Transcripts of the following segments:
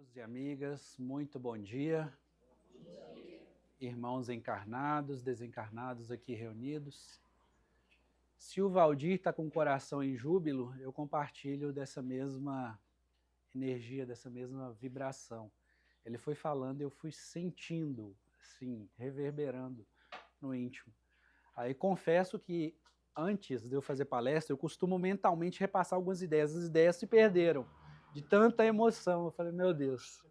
Amigos e amigas, muito bom dia. Irmãos encarnados, desencarnados aqui reunidos. Se o Valdir está com o coração em júbilo, eu compartilho dessa mesma energia, dessa mesma vibração. Ele foi falando, eu fui sentindo, assim, reverberando no íntimo. Aí confesso que antes de eu fazer palestra, eu costumo mentalmente repassar algumas ideias. As ideias se perderam de tanta emoção. Eu falei, meu Deus,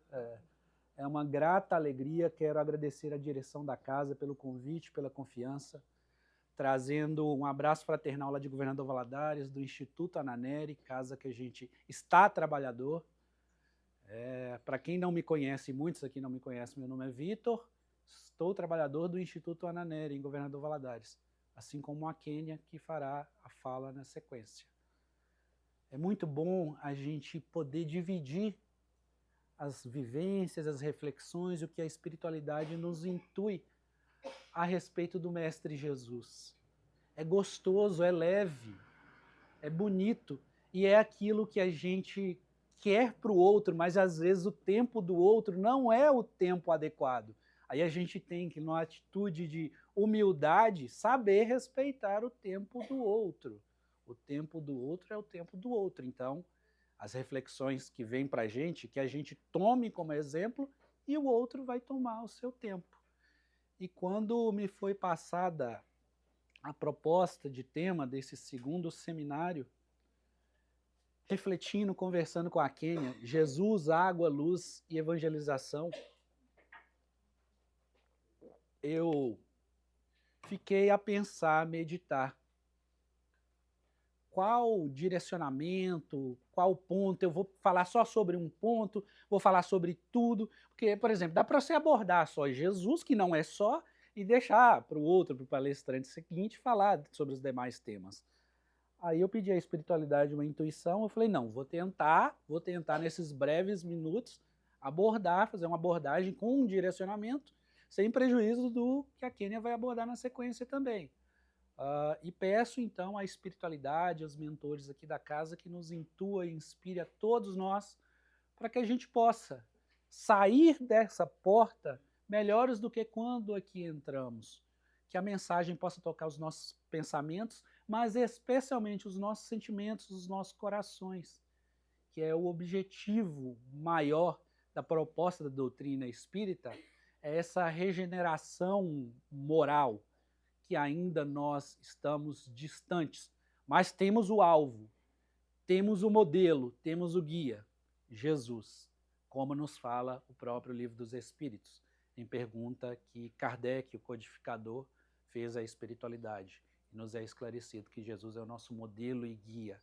é uma grata alegria. Quero agradecer a direção da casa pelo convite, pela confiança, trazendo um abraço fraternal lá de Governador Valadares, do Instituto Ananeri, casa que a gente está trabalhador. Para quem não me conhece, muitos aqui não me conhecem, meu nome é Vitor, estou trabalhador do Instituto Ananeri, em Governador Valadares, assim como a Kênia, que fará a fala na sequência. É muito bom a gente poder dividir as vivências, as reflexões, o que a espiritualidade nos intui a respeito do Mestre Jesus. É gostoso, é leve, é bonito, e é aquilo que a gente quer para o outro, mas às vezes o tempo do outro não é o tempo adequado. Aí a gente tem que, numa atitude de humildade, saber respeitar o tempo do outro. O tempo do outro é o tempo do outro. Então, as reflexões que vêm para a gente, que a gente tome como exemplo, e o outro vai tomar o seu tempo. E quando me foi passada a proposta de tema desse segundo seminário, refletindo, conversando com a Kênia, Jesus, água, luz e evangelização, eu fiquei a pensar, a meditar. Qual direcionamento, qual ponto, eu vou falar só sobre um ponto, vou falar sobre tudo, porque, por exemplo, dá para você abordar só Jesus, que não é só, e deixar para o outro, para o palestrante seguinte, falar sobre os demais temas. Aí eu pedi à espiritualidade uma intuição, eu falei, não, vou tentar nesses breves minutos abordar, fazer uma abordagem com um direcionamento, sem prejuízo do que a Kênia vai abordar na sequência também. E peço então à espiritualidade, aos mentores aqui da casa, que nos intua e inspire a todos nós, para que a gente possa sair dessa porta melhores do que quando aqui entramos. Que a mensagem possa tocar os nossos pensamentos, mas especialmente os nossos sentimentos, os nossos corações, que é o objetivo maior da proposta da doutrina espírita, é essa regeneração moral, que ainda nós estamos distantes, mas temos o alvo, temos o modelo, temos o guia, Jesus, como nos fala o próprio Livro dos Espíritos, em pergunta que Kardec, o codificador, fez à espiritualidade. E nos é esclarecido que Jesus é o nosso modelo e guia.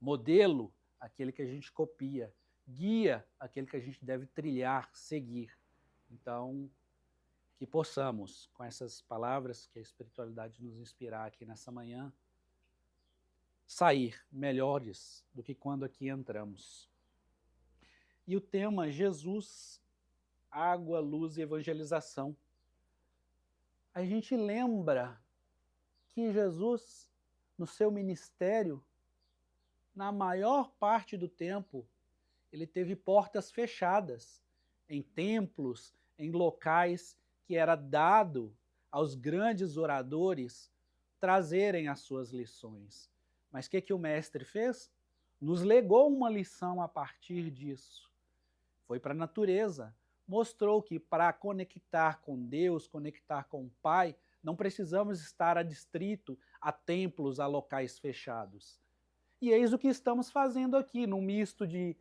Modelo, aquele que a gente copia. Guia, aquele que a gente deve trilhar, seguir. Então, que possamos, com essas palavras que a espiritualidade nos inspirar aqui nessa manhã, sair melhores do que quando aqui entramos. E o tema Jesus, água, luz e evangelização. A gente lembra que Jesus, no seu ministério, na maior parte do tempo, ele teve portas fechadas em templos, em locais que era dado aos grandes oradores trazerem as suas lições. Mas o que o mestre fez? Nos legou uma lição a partir disso. Foi para a natureza. Mostrou que para conectar com Deus, conectar com o Pai, não precisamos estar adstrito a templos, a locais fechados. E eis o que estamos fazendo aqui, num misto de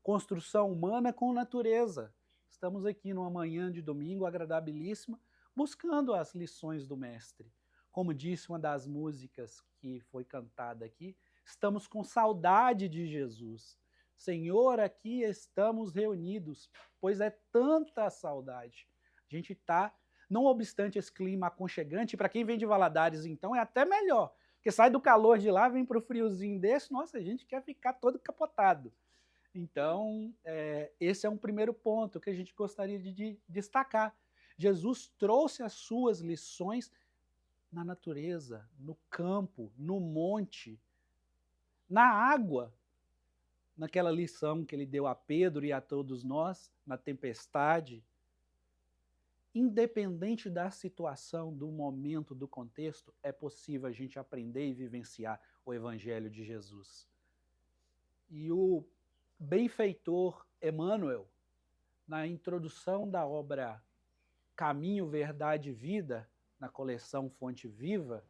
construção humana com natureza. Estamos aqui numa manhã de domingo agradabilíssima, buscando as lições do mestre. Como disse uma das músicas que foi cantada aqui, estamos com saudade de Jesus. Senhor, aqui estamos reunidos, pois é tanta saudade. A gente está, não obstante esse clima aconchegante, para quem vem de Valadares, então, é até melhor, porque sai do calor de lá, vem para o friozinho desse, nossa, a gente quer ficar todo capotado. Então, esse é um primeiro ponto que a gente gostaria de destacar. Jesus trouxe as suas lições na natureza, no campo, no monte, na água. naquela lição que ele deu a Pedro e a todos nós, na tempestade, independente da situação, do momento, do contexto, é possível a gente aprender e vivenciar o Evangelho de Jesus. E o benfeitor Emmanuel, na introdução da obra Caminho, Verdade e Vida, na coleção Fonte Viva,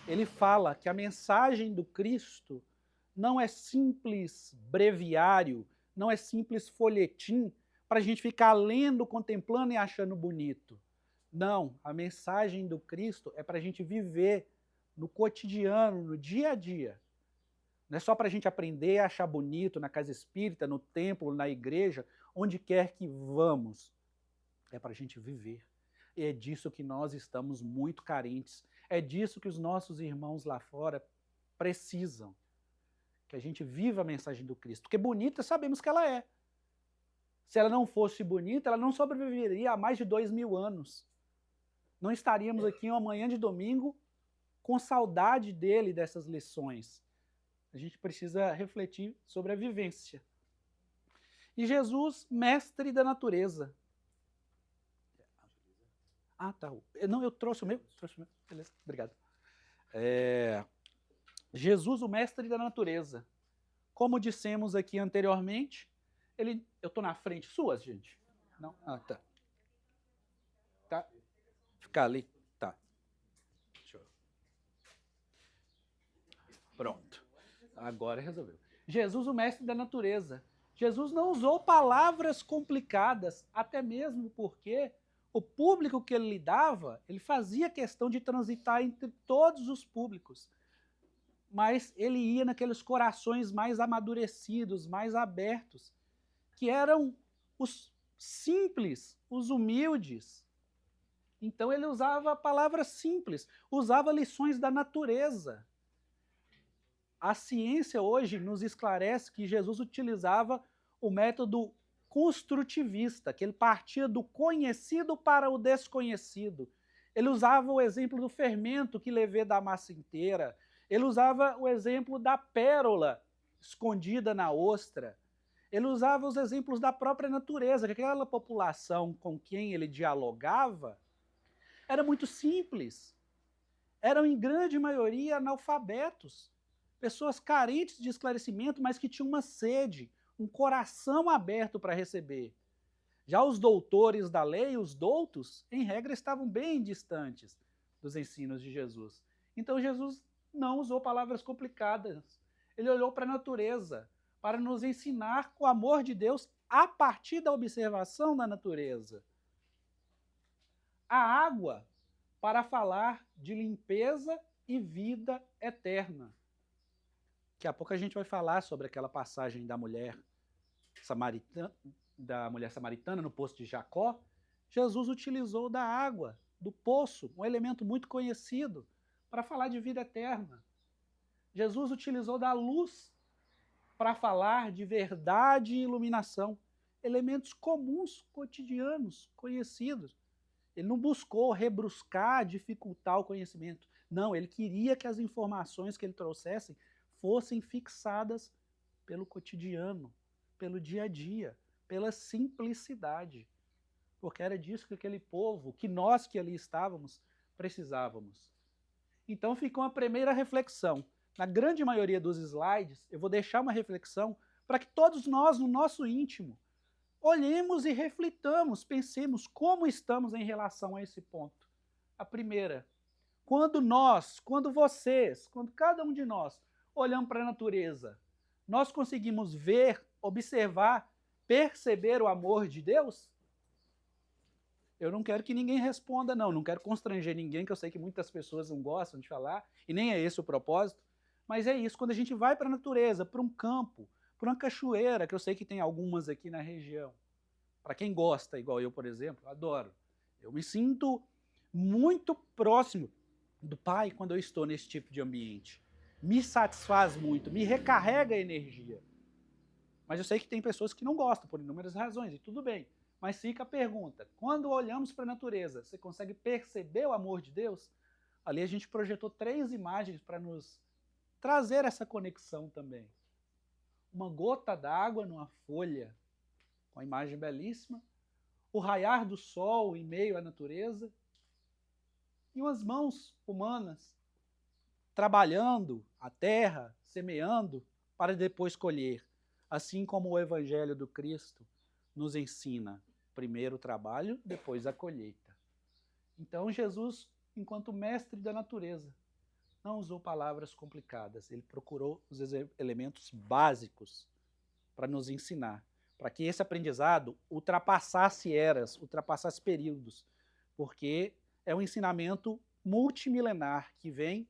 ele fala que a mensagem do Cristo não é simples breviário, não é simples folhetim para a gente ficar lendo, contemplando e achando bonito. Não, a mensagem do Cristo é para a gente viver no cotidiano, no dia a dia. Não é só para a gente aprender a achar bonito na casa espírita, no templo, na igreja, onde quer que vamos. É para a gente viver. E é disso que nós estamos muito carentes. É disso que os nossos irmãos lá fora precisam. Que a gente viva a mensagem do Cristo. Porque bonita sabemos que ela é. Se ela não fosse bonita, ela não sobreviveria a mais de 2000 anos. Não estaríamos aqui uma manhã de domingo com saudade dele, dessas lições. A gente precisa refletir sobre a vivência. E Jesus, mestre da natureza. Ah, tá. Não, eu trouxe o meu. Beleza, obrigado. Jesus, o mestre da natureza. Como dissemos aqui anteriormente, eu estou na frente. Suas, gente? Não? Ah, tá. Tá. Ficar ali. Tá. Deixa eu... Pronto. Agora resolveu. Jesus, o mestre da natureza. Jesus não usou palavras complicadas, até mesmo porque o público que ele lidava, ele fazia questão de transitar entre todos os públicos. Mas ele ia naqueles corações mais amadurecidos, mais abertos, que eram os simples, os humildes. Então ele usava palavras simples, usava lições da natureza. A ciência hoje nos esclarece que Jesus utilizava o método construtivista, que ele partia do conhecido para o desconhecido. Ele usava o exemplo do fermento que levê da massa inteira. Ele usava o exemplo da pérola escondida na ostra. Ele usava os exemplos da própria natureza, que aquela população com quem ele dialogava era muito simples. Eram, em grande maioria, analfabetos. Pessoas carentes de esclarecimento, mas que tinham uma sede, um coração aberto para receber. Já os doutores da lei, os doutos, em regra, estavam bem distantes dos ensinos de Jesus. Então Jesus não usou palavras complicadas. Ele olhou para a natureza, para nos ensinar o amor de Deus a partir da observação da natureza. A água, para falar de limpeza e vida eterna. Daqui a pouco a gente vai falar sobre aquela passagem da mulher samaritana no poço de Jacó. Jesus utilizou da água, do poço, um elemento muito conhecido, para falar de vida eterna. Jesus utilizou da luz para falar de verdade e iluminação, elementos comuns, cotidianos, conhecidos. Ele não buscou rebruscar, dificultar o conhecimento. Não, ele queria que as informações que ele trouxesse fossem fixadas pelo cotidiano, pelo dia a dia, pela simplicidade. Porque era disso que aquele povo, que nós que ali estávamos, precisávamos. Então ficou a primeira reflexão. Na grande maioria dos slides, eu vou deixar uma reflexão para que todos nós, no nosso íntimo, olhemos e reflitamos, pensemos como estamos em relação a esse ponto. A primeira, quando vocês, quando cada um de nós olhamos para a natureza, nós conseguimos ver, observar, perceber o amor de Deus? Eu não quero que ninguém responda, não quero constranger ninguém, que eu sei que muitas pessoas não gostam de falar, e nem é esse o propósito, mas é isso, quando a gente vai para a natureza, para um campo, para uma cachoeira, que eu sei que tem algumas aqui na região, para quem gosta, igual eu, por exemplo, adoro. Eu me sinto muito próximo do Pai quando eu estou nesse tipo de ambiente. Me satisfaz muito, me recarrega a energia. Mas eu sei que tem pessoas que não gostam, por inúmeras razões, e tudo bem. Mas fica a pergunta, quando olhamos para a natureza, você consegue perceber o amor de Deus? Ali a gente projetou 3 imagens para nos trazer essa conexão também. uma gota d'água numa folha, com a imagem belíssima, o raiar do sol em meio à natureza, e umas mãos humanas trabalhando a terra, semeando, para depois colher. Assim como o Evangelho do Cristo nos ensina, primeiro o trabalho, depois a colheita. Então Jesus, enquanto mestre da natureza, não usou palavras complicadas, ele procurou os elementos básicos para nos ensinar, para que esse aprendizado ultrapassasse eras, ultrapassasse períodos, porque é um ensinamento multimilenar que vem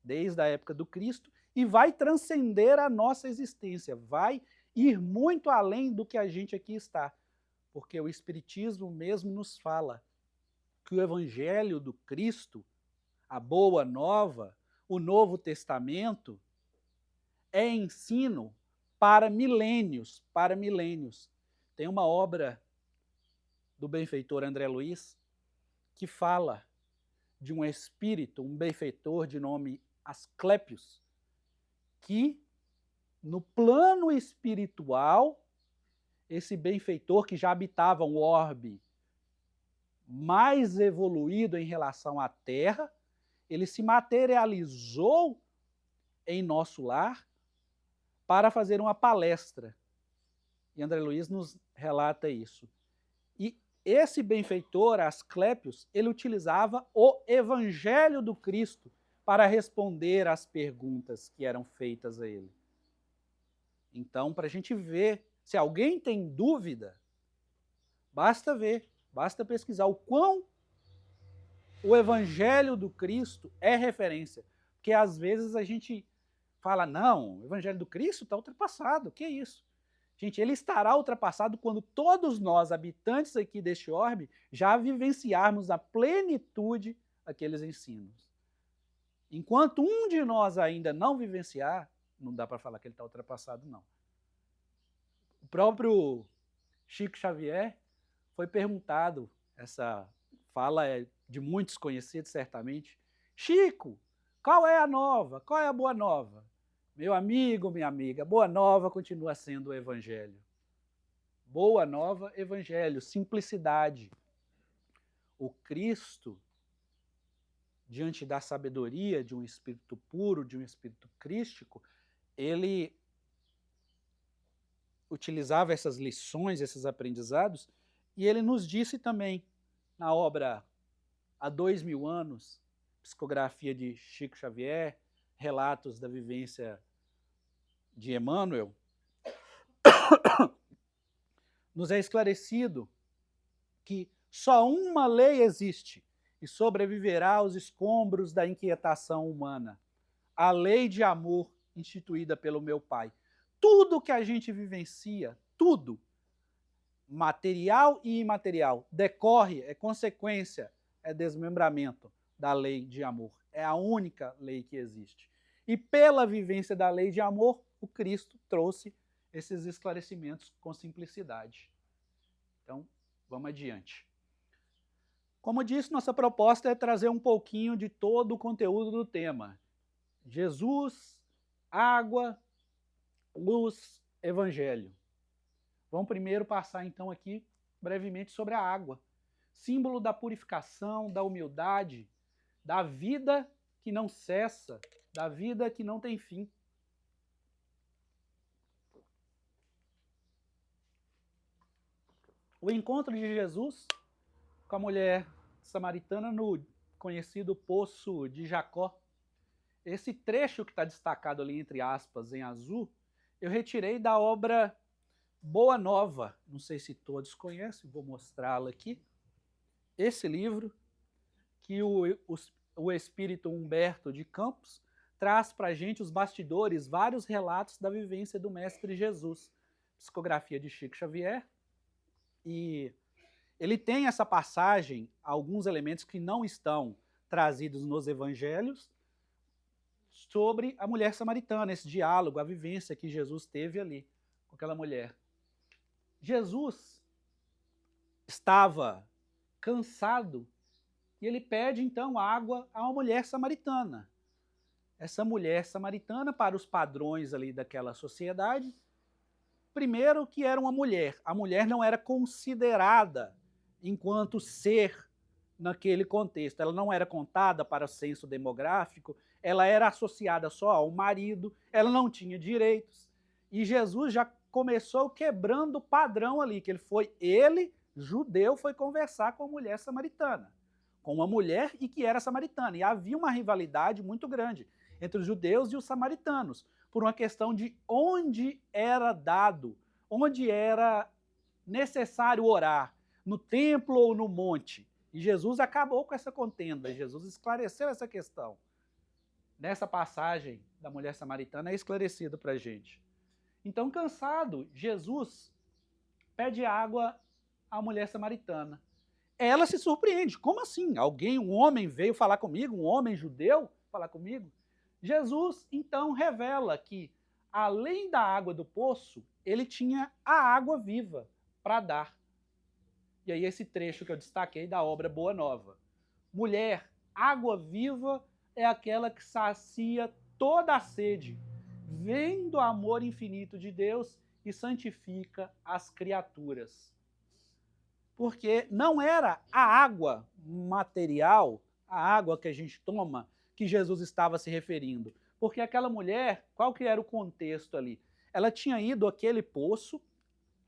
desde a época do Cristo e vai transcender a nossa existência, vai ir muito além do que a gente aqui está, porque o Espiritismo mesmo nos fala que o Evangelho do Cristo, a Boa Nova, o Novo Testamento, é ensino para milênios, para milênios. Tem uma obra do benfeitor André Luiz que fala de um espírito, um benfeitor de nome Asclépios, que no plano espiritual, esse benfeitor que já habitava um orbe mais evoluído em relação à Terra, ele se materializou em nosso lar para fazer uma palestra. E André Luiz nos relata isso. E esse benfeitor, Asclépios, ele utilizava o Evangelho do Cristo para responder às perguntas que eram feitas a ele. Então, para a gente ver, se alguém tem dúvida, basta ver, basta pesquisar o quão o Evangelho do Cristo é referência. Porque às vezes a gente fala, não, o Evangelho do Cristo está ultrapassado, o que é isso? Gente, ele estará ultrapassado quando todos nós, habitantes aqui deste orbe, já vivenciarmos a plenitude aqueles ensinos. Enquanto um de nós ainda não vivenciar, não dá para falar que ele está ultrapassado, não. O próprio Chico Xavier foi perguntado, essa fala é de muitos conhecidos, certamente, Chico, qual é a nova? Qual é a boa nova? Meu amigo, minha amiga, boa nova continua sendo o Evangelho. Boa nova, Evangelho, simplicidade. O Cristo, diante da sabedoria de um espírito puro, de um espírito crístico, ele utilizava essas lições, esses aprendizados, e ele nos disse também, na obra Há 2000 anos, psicografia de Chico Xavier, relatos da vivência de Emmanuel, nos é esclarecido que só uma lei existe e sobreviverá aos escombros da inquietação humana. A lei de amor instituída pelo meu Pai. Tudo que a gente vivencia, tudo, material e imaterial, decorre, é consequência, é desmembramento da lei de amor. É a única lei que existe. E pela vivência da lei de amor, o Cristo trouxe esses esclarecimentos com simplicidade. Então, vamos adiante. Como disse, nossa proposta é trazer um pouquinho de todo o conteúdo do tema. Jesus, água, luz, evangelho. Vamos primeiro passar então aqui brevemente sobre a água. Símbolo da purificação, da humildade, da vida que não cessa, da vida que não tem fim. O encontro de Jesus com a mulher samaritana no conhecido Poço de Jacó. Esse trecho que está destacado ali entre aspas em azul, eu retirei da obra Boa Nova. Não sei se todos conhecem, vou mostrá-la aqui. Esse livro que o espírito Humberto de Campos traz para a gente os bastidores, vários relatos da vivência do Mestre Jesus. Psicografia de Chico Xavier. E ele tem essa passagem, alguns elementos que não estão trazidos nos evangelhos, sobre a mulher samaritana, esse diálogo, a vivência que Jesus teve ali com aquela mulher. Jesus estava cansado e ele pede então água a uma mulher samaritana. Essa mulher samaritana, para os padrões ali daquela sociedade, primeiro que era uma mulher. A mulher não era considerada enquanto ser naquele contexto. Ela não era contada para o censo demográfico, ela era associada só ao marido, ela não tinha direitos. E Jesus já começou quebrando o padrão ali, que ele, judeu, foi conversar com a mulher samaritana, com uma mulher e que era samaritana. E havia uma rivalidade muito grande entre os judeus e os samaritanos, por uma questão de onde era dado, onde era necessário orar, no templo ou no monte. E Jesus acabou com essa contenda, Jesus esclareceu essa questão. Nessa passagem da mulher samaritana é esclarecido para a gente. Então, cansado, Jesus pede água à mulher samaritana. Ela se surpreende. Como assim? Um homem veio falar comigo, um homem judeu falar comigo? Jesus, então, revela que, além da água do poço, ele tinha a água viva para dar. E aí esse trecho que eu destaquei da obra Boa Nova. Mulher, água viva é aquela que sacia toda a sede, vem do amor infinito de Deus e santifica as criaturas. Porque não era a água material, a água que a gente toma, que Jesus estava se referindo. Porque aquela mulher, qual que era o contexto ali? Ela tinha ido àquele poço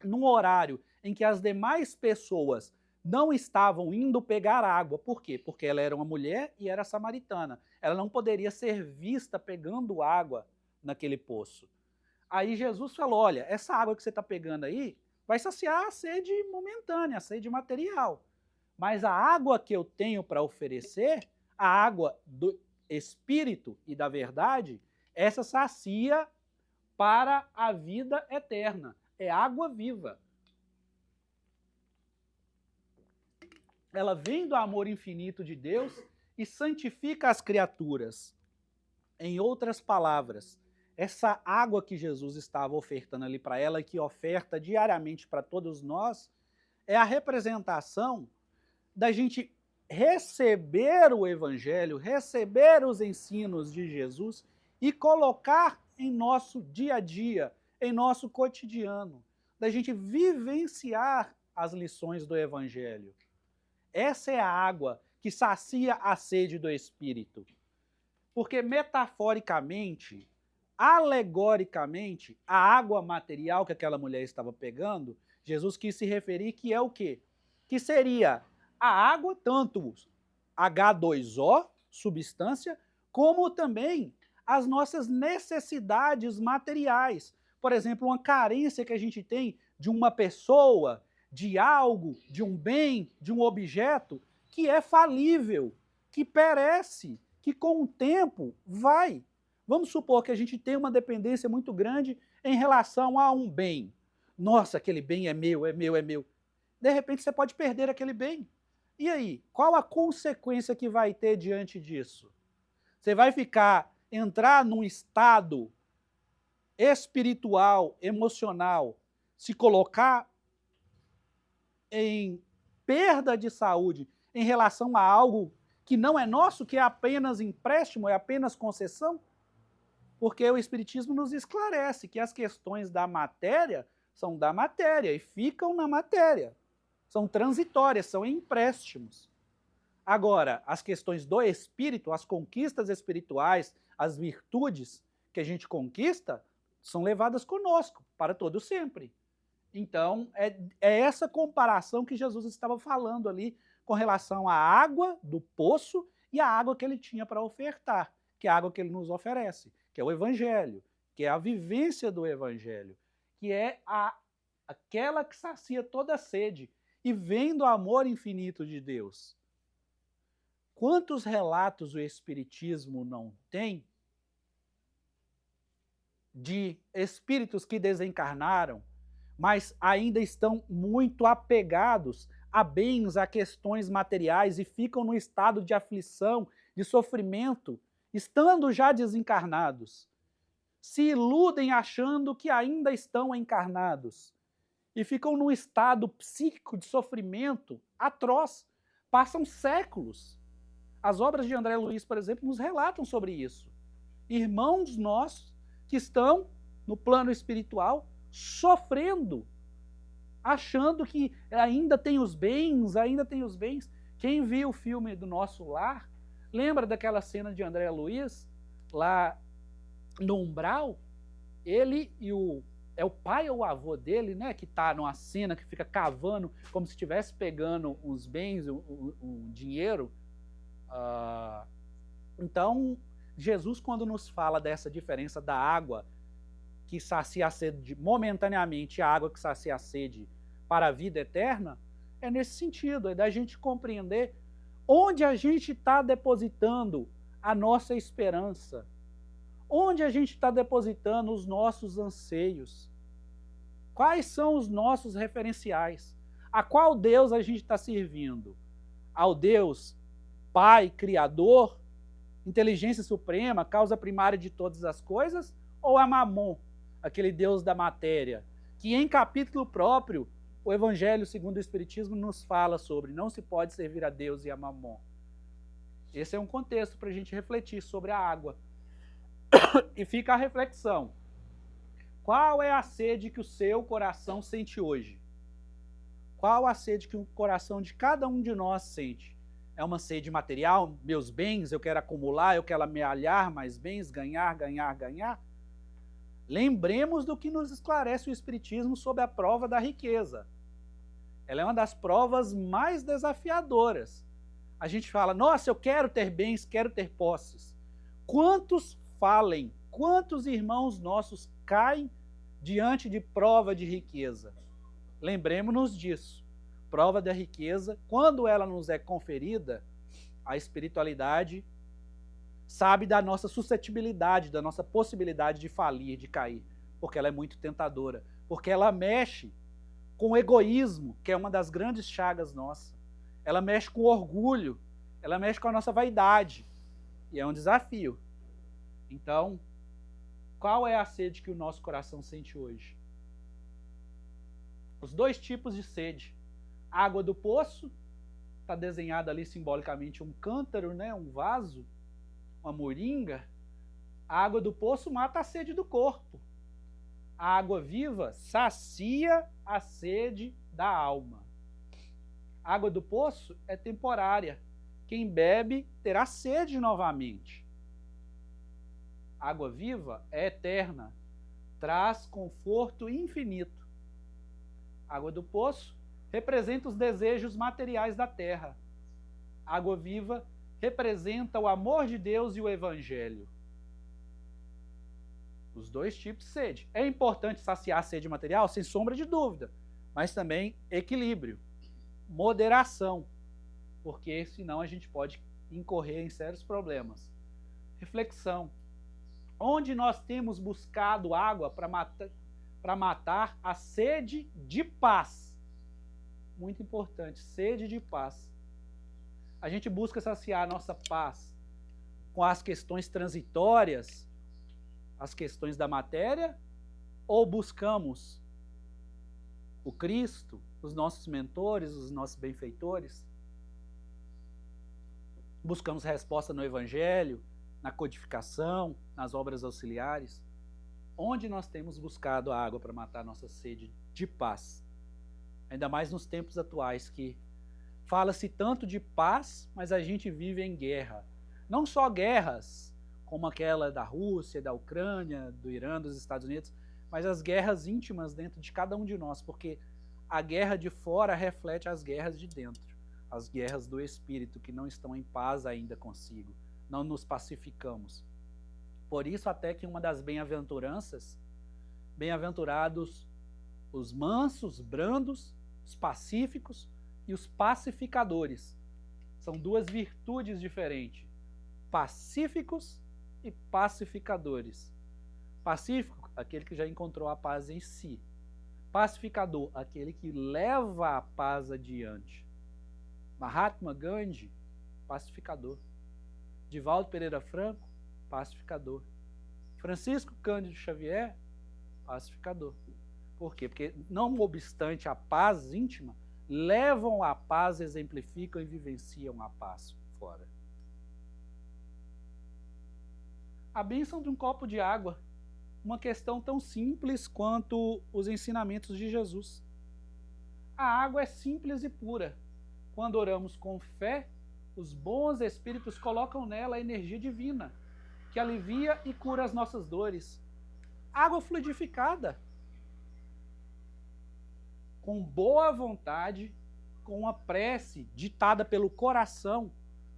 num horário em que as demais pessoas não estavam indo pegar água. Por quê? Porque ela era uma mulher e era samaritana. Ela não poderia ser vista pegando água naquele poço. Aí Jesus falou, olha, essa água que você está pegando aí vai saciar a sede momentânea, a sede material. Mas a água que eu tenho para oferecer, a água do Espírito e da verdade, essa sacia para a vida eterna. É água viva. Ela vem do amor infinito de Deus e santifica as criaturas. Em outras palavras, essa água que Jesus estava ofertando ali para ela, e que oferta diariamente para todos nós, é a representação da gente receber o Evangelho, receber os ensinos de Jesus e colocar em nosso dia a dia, em nosso cotidiano, da gente vivenciar as lições do Evangelho. Essa é a água que sacia a sede do Espírito. Porque metaforicamente, alegoricamente, a água material que aquela mulher estava pegando, Jesus quis se referir que é o quê? Que seria a água, tanto H2O, substância, como também as nossas necessidades materiais. Por exemplo, uma carência que a gente tem de uma pessoa, de algo, de um bem, de um objeto, que é falível, que perece, que com o tempo vai. Vamos supor que a gente tem uma dependência muito grande em relação a um bem. Nossa, aquele bem é meu, é meu, é meu. De repente você pode perder aquele bem. E aí, qual a consequência que vai ter diante disso? Você vai entrar num estado espiritual, emocional, se colocar em perda de saúde em relação a algo que não é nosso, que é apenas empréstimo, é apenas concessão? Porque o Espiritismo nos esclarece que as questões da matéria são da matéria e ficam na matéria. São transitórias, são empréstimos. Agora, as questões do espírito, as conquistas espirituais, as virtudes que a gente conquista, são levadas conosco para todo sempre. Então, é essa comparação que Jesus estava falando ali com relação à água do poço e à água que ele tinha para ofertar, que é a água que ele nos oferece, que é o Evangelho, que é a vivência do Evangelho, que é aquela que sacia toda a sede e vem do amor infinito de Deus. Quantos relatos o Espiritismo não tem de espíritos que desencarnaram, mas ainda estão muito apegados a bens, a questões materiais e ficam no estado de aflição, de sofrimento, estando já desencarnados. Se iludem achando que ainda estão encarnados e ficam num estado psíquico de sofrimento atroz. Passam séculos. As obras de André Luiz, por exemplo, nos relatam sobre isso. Irmãos nossos que estão no plano espiritual sofrendo, achando que ainda tem os bens, ainda tem os bens. Quem viu o filme do Nosso Lar, lembra daquela cena de André Luiz, lá no umbral? Ele e é o pai ou o avô dele, né, que está numa cena que fica cavando como se estivesse pegando uns bens, um dinheiro. Então, Jesus, quando nos fala dessa diferença da água que sacia a sede momentaneamente, a água que sacia a sede para a vida eterna, é nesse sentido, é da gente compreender onde a gente está depositando a nossa esperança, onde a gente está depositando os nossos anseios, quais são os nossos referenciais, a qual Deus a gente está servindo, ao Deus Pai, Criador, inteligência suprema, causa primária de todas as coisas, ou a Mamon, aquele Deus da matéria, que em capítulo próprio, o Evangelho segundo o Espiritismo nos fala sobre não se pode servir a Deus e a Mamon. Esse é um contexto para a gente refletir sobre a água. E fica a reflexão. Qual é a sede que o seu coração sente hoje? Qual a sede que o coração de cada um de nós sente? É uma sede material? Meus bens, eu quero acumular, eu quero amealhar mais bens, ganhar, ganhar, ganhar? Lembremos do que nos esclarece o Espiritismo sobre a prova da riqueza. Ela é uma das provas mais desafiadoras. A gente fala, nossa, eu quero ter bens, quero ter posses. Quantos falem, quantos irmãos nossos caem diante de prova de riqueza? Lembremos-nos disso. Prova da riqueza, quando ela nos é conferida, a espiritualidade sabe da nossa suscetibilidade, da nossa possibilidade de falir, de cair, porque ela é muito tentadora, porque ela mexe com o egoísmo, que é uma das grandes chagas nossas. Ela mexe com o orgulho, ela mexe com a nossa vaidade, e é um desafio. Então, qual é a sede que o nosso coração sente hoje? Os dois tipos de sede. Água do poço, está desenhado ali simbolicamente um cântaro, né, um vaso, uma moringa. A água do poço mata a sede do corpo. A água viva sacia a sede da alma. A água do poço é temporária. Quem bebe terá sede novamente. A água viva é eterna, traz conforto infinito. A água do poço representa os desejos materiais da terra. A água viva representa o amor de Deus e o Evangelho. Os dois tipos de sede. É importante saciar a sede material, sem sombra de dúvida, mas também equilíbrio, moderação, porque senão a gente pode incorrer em sérios problemas. Reflexão. Onde nós temos buscado água para matar a sede de paz? Muito importante, sede de paz. A gente busca saciar a nossa paz com as questões transitórias, as questões da matéria, ou buscamos o Cristo, os nossos mentores, os nossos benfeitores? Buscamos resposta no Evangelho, na codificação, nas obras auxiliares? Onde nós temos buscado a água para matar a nossa sede de paz? Ainda mais nos tempos atuais, que fala-se tanto de paz, mas a gente vive em guerra. Não só guerras, como aquela da Rússia, da Ucrânia, do Irã, dos Estados Unidos, mas as guerras íntimas dentro de cada um de nós, porque a guerra de fora reflete as guerras de dentro, as guerras do espírito, que não estão em paz ainda consigo, não nos pacificamos. Por isso até que uma das bem-aventuranças, bem-aventurados os mansos, brandos, os pacíficos e os pacificadores. São duas virtudes diferentes. Pacíficos e pacificadores. Pacífico, aquele que já encontrou a paz em si. Pacificador, aquele que leva a paz adiante. Mahatma Gandhi, pacificador. Divaldo Pereira Franco, pacificador. Francisco Cândido Xavier, pacificador. Por quê? Porque, não obstante a paz íntima, levam a paz, exemplificam e vivenciam a paz fora. A bênção de um copo de água, uma questão tão simples quanto os ensinamentos de Jesus. A água é simples e pura. Quando oramos com fé, os bons espíritos colocam nela a energia divina, que alivia e cura as nossas dores. Água fluidificada. Com boa vontade, com uma prece ditada pelo coração,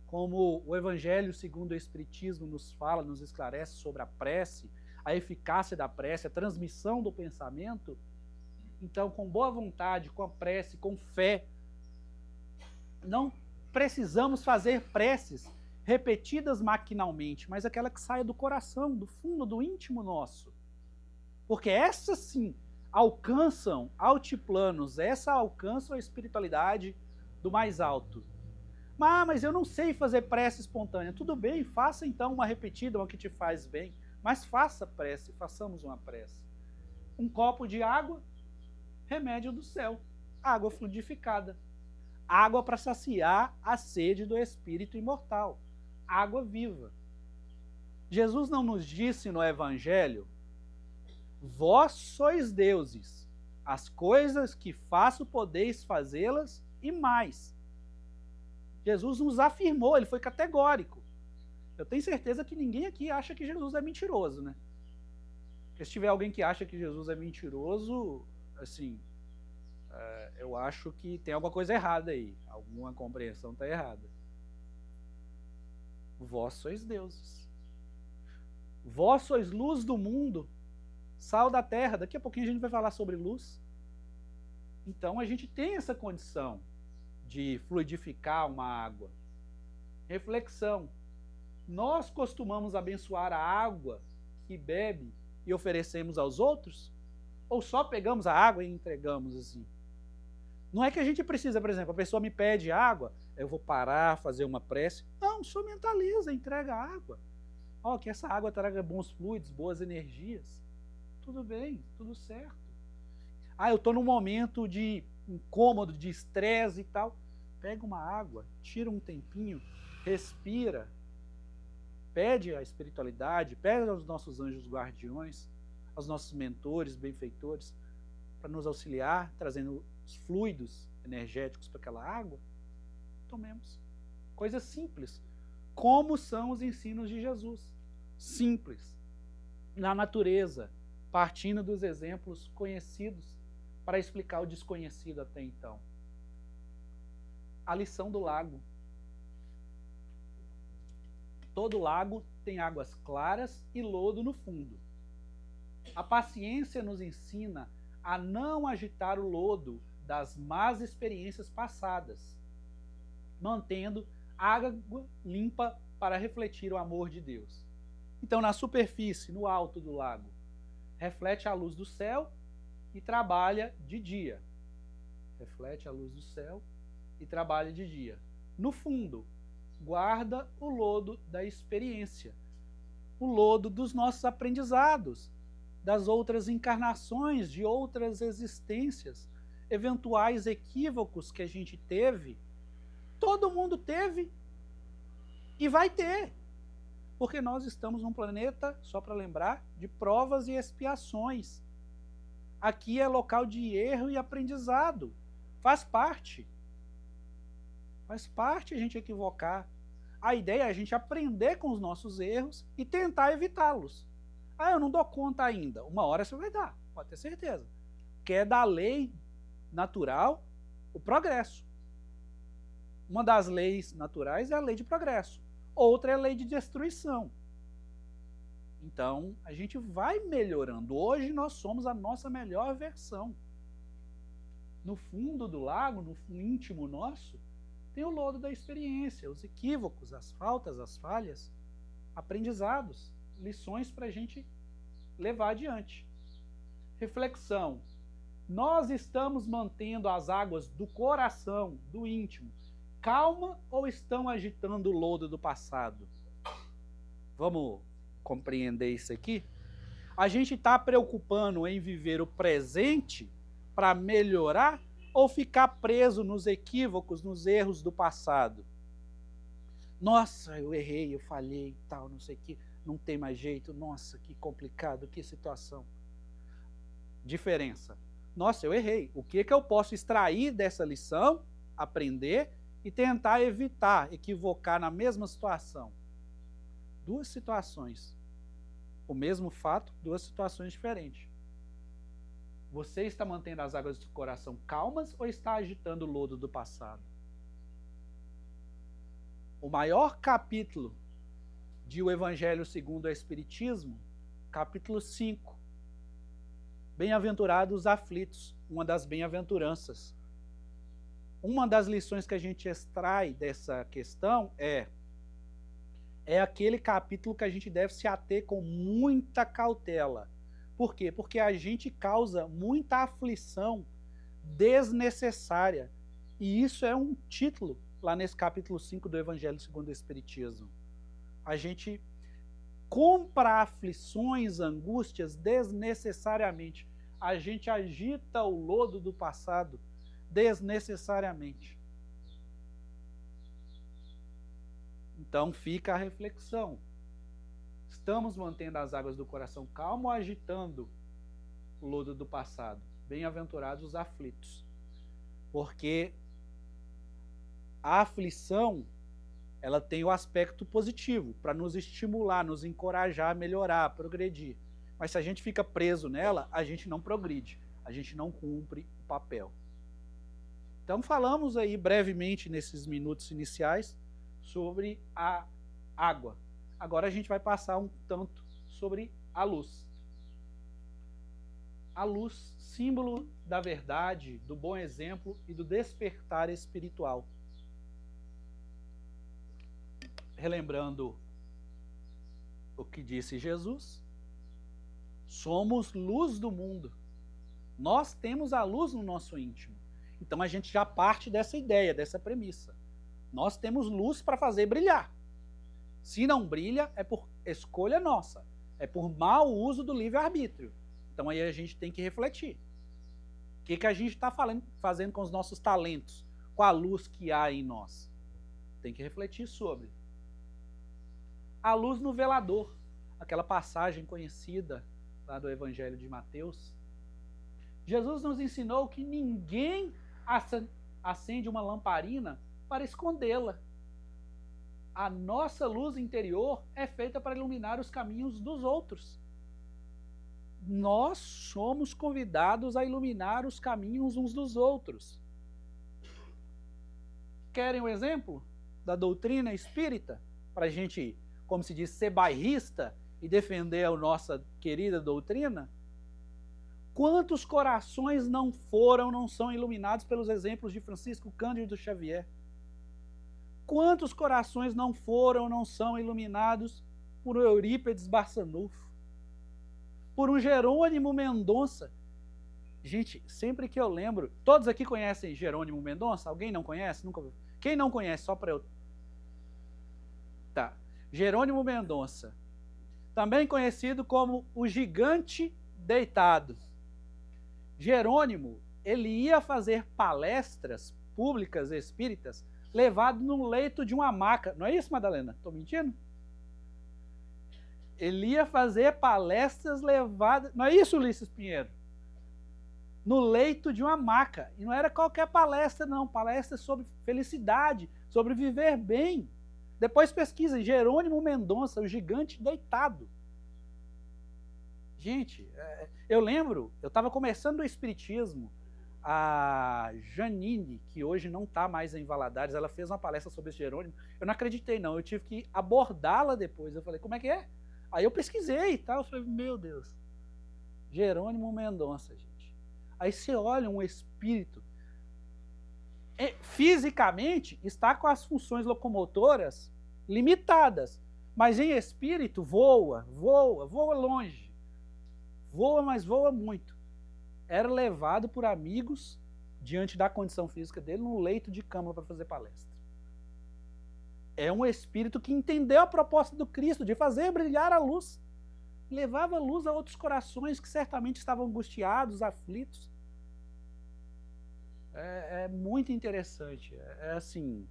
como o Evangelho segundo o Espiritismo nos fala, nos esclarece sobre a prece, a eficácia da prece, a transmissão do pensamento. Então, com boa vontade, com a prece, com fé, não precisamos fazer preces repetidas maquinalmente, mas aquela que saia do coração, do fundo, do íntimo nosso. Porque essas sim alcançam altiplanos, essa alcançam a espiritualidade do mais alto. Mas eu não sei fazer prece espontânea. Tudo bem, faça então uma repetida, uma que te faz bem, mas faça prece, façamos uma prece. Um copo de água, remédio do céu, água fluidificada. Água para saciar a sede do espírito imortal, água viva. Jesus não nos disse no Evangelho: vós sois deuses, as coisas que faço podeis fazê-las e mais. Jesus nos afirmou, ele foi categórico. Eu tenho certeza que ninguém aqui acha que Jesus é mentiroso, né? Porque se tiver alguém que acha que Jesus é mentiroso, assim, eu acho que tem alguma coisa errada aí, alguma compreensão está errada. Vós sois deuses. Vós sois luz do mundo, sal da terra. Daqui a pouquinho a gente vai falar sobre luz. Então a gente tem essa condição de fluidificar uma água. Reflexão. Nós costumamos abençoar a água que bebe e oferecemos aos outros? Ou só pegamos a água e entregamos assim? Não é que a gente precisa, por exemplo, a pessoa me pede água, eu vou parar, fazer uma prece. Não, só mentaliza, entrega a água. Que essa água traga bons fluidos, boas energias. Tudo bem, tudo certo. Eu estou num momento de incômodo, de estresse e tal. Pega uma água, tira um tempinho, respira, pede à espiritualidade, pede aos nossos anjos guardiões, aos nossos mentores, benfeitores, para nos auxiliar, trazendo os fluidos energéticos para aquela água. Tomemos. Coisas simples. Como são os ensinos de Jesus? Simples. Na natureza, partindo dos exemplos conhecidos para explicar o desconhecido até então. A lição do lago. Todo lago tem águas claras e lodo no fundo. A paciência nos ensina a não agitar o lodo das más experiências passadas, mantendo água limpa para refletir o amor de Deus. Então, na superfície, no alto do lago, reflete a luz do céu e trabalha de dia. Reflete a luz do céu e trabalha de dia. No fundo, guarda o lodo da experiência, o lodo dos nossos aprendizados, das outras encarnações, de outras existências, eventuais equívocos que a gente teve. Todo mundo teve e vai ter. Porque nós estamos num planeta, só para lembrar, de provas e expiações. Aqui é local de erro e aprendizado. Faz parte. Faz parte a gente equivocar. A ideia é a gente aprender com os nossos erros e tentar evitá-los. Eu não dou conta ainda. Uma hora você vai dar, pode ter certeza. Que é da lei natural o progresso. Uma das leis naturais é a lei de progresso. Outra é a lei de destruição. Então, a gente vai melhorando. Hoje nós somos a nossa melhor versão. No fundo do lago, no íntimo nosso, tem o lodo da experiência, os equívocos, as faltas, as falhas, aprendizados, lições para a gente levar adiante. Reflexão. Nós estamos mantendo as águas do coração, do íntimo, calma ou estão agitando o lodo do passado? Vamos compreender isso aqui? A gente está preocupando em viver o presente para melhorar ou ficar preso nos equívocos, nos erros do passado? Nossa, eu errei, eu falhei, tal, não sei o quê. não tem mais jeito, nossa, que complicado, que situação. Diferença. Nossa, eu errei. O que eu posso extrair dessa lição, aprender e tentar evitar equivocar na mesma situação? Duas situações. O mesmo fato, duas situações diferentes. Você está mantendo as águas do coração calmas ou está agitando o lodo do passado? O maior capítulo de O Evangelho segundo o Espiritismo, capítulo 5. Bem-aventurados os aflitos, uma das bem-aventuranças. Uma das lições que a gente extrai dessa questão é aquele capítulo que a gente deve se ater com muita cautela. Por quê? Porque a gente causa muita aflição desnecessária. E isso é um título lá nesse capítulo 5 do Evangelho segundo o Espiritismo. A gente compra aflições, angústias desnecessariamente. A gente agita o lodo do passado desnecessariamente. Então fica a reflexão. Estamos mantendo as águas do coração calmo ou agitando o lodo do passado? Bem-aventurados os aflitos. Porque a aflição, ela tem o aspecto positivo, para nos estimular, nos encorajar a melhorar, a progredir. Mas se a gente fica preso nela, a gente não progride, a gente não cumpre o papel. Então falamos aí brevemente nesses minutos iniciais sobre a água. Agora a gente vai passar um tanto sobre a luz. A luz, símbolo da verdade, do bom exemplo e do despertar espiritual. Relembrando o que disse Jesus, somos luz do mundo. Nós temos a luz no nosso íntimo. Então a gente já parte dessa ideia, dessa premissa. Nós temos luz para fazer brilhar. Se não brilha, é por escolha nossa. É por mau uso do livre-arbítrio. Então aí a gente tem que refletir. O que a gente está fazendo com os nossos talentos? Com a luz que há em nós? Tem que refletir sobre. A luz no velador. Aquela passagem conhecida lá do Evangelho de Mateus. Jesus nos ensinou que ninguém acende uma lamparina para escondê-la. A nossa luz interior é feita para iluminar os caminhos dos outros. Nós somos convidados a iluminar os caminhos uns dos outros. Querem um exemplo da doutrina espírita? Para a gente, como se diz, ser bairrista e defender a nossa querida doutrina? Quantos corações não são iluminados pelos exemplos de Francisco Cândido Xavier? Quantos corações não são iluminados por Eurípides Barçanufo? Por um Jerônimo Mendonça? Gente, sempre que eu lembro... Todos aqui conhecem Jerônimo Mendonça? Alguém não conhece? Nunca ouviu? Quem não conhece, só para eu... Tá. Jerônimo Mendonça. Também conhecido como o Gigante Deitado. Jerônimo, ele ia fazer palestras públicas espíritas levado no leito de uma maca. Não é isso, Madalena? Estou mentindo? Ele ia fazer palestras levadas... Não é isso, Ulisses Pinheiro? No leito de uma maca. E não era qualquer palestra, não. Palestra sobre felicidade, sobre viver bem. Depois pesquisa, Jerônimo Mendonça, o Gigante Deitado. Gente, eu lembro, eu estava começando o Espiritismo, a Janine, que hoje não está mais em Valadares, ela fez uma palestra sobre esse Jerônimo. Eu não acreditei, não. Eu tive que abordá-la depois. Eu falei, como é que é? Aí eu pesquisei e tal. Eu falei, meu Deus. Jerônimo Mendonça, gente. Aí você olha um espírito. Fisicamente, está com as funções locomotoras limitadas. Mas em espírito, voa longe. Voa, mas voa muito. Era levado por amigos, diante da condição física dele, num leito de cama para fazer palestra. É um espírito que entendeu a proposta do Cristo de fazer brilhar a luz. Levava luz a outros corações que certamente estavam angustiados, aflitos. É muito interessante. É assim.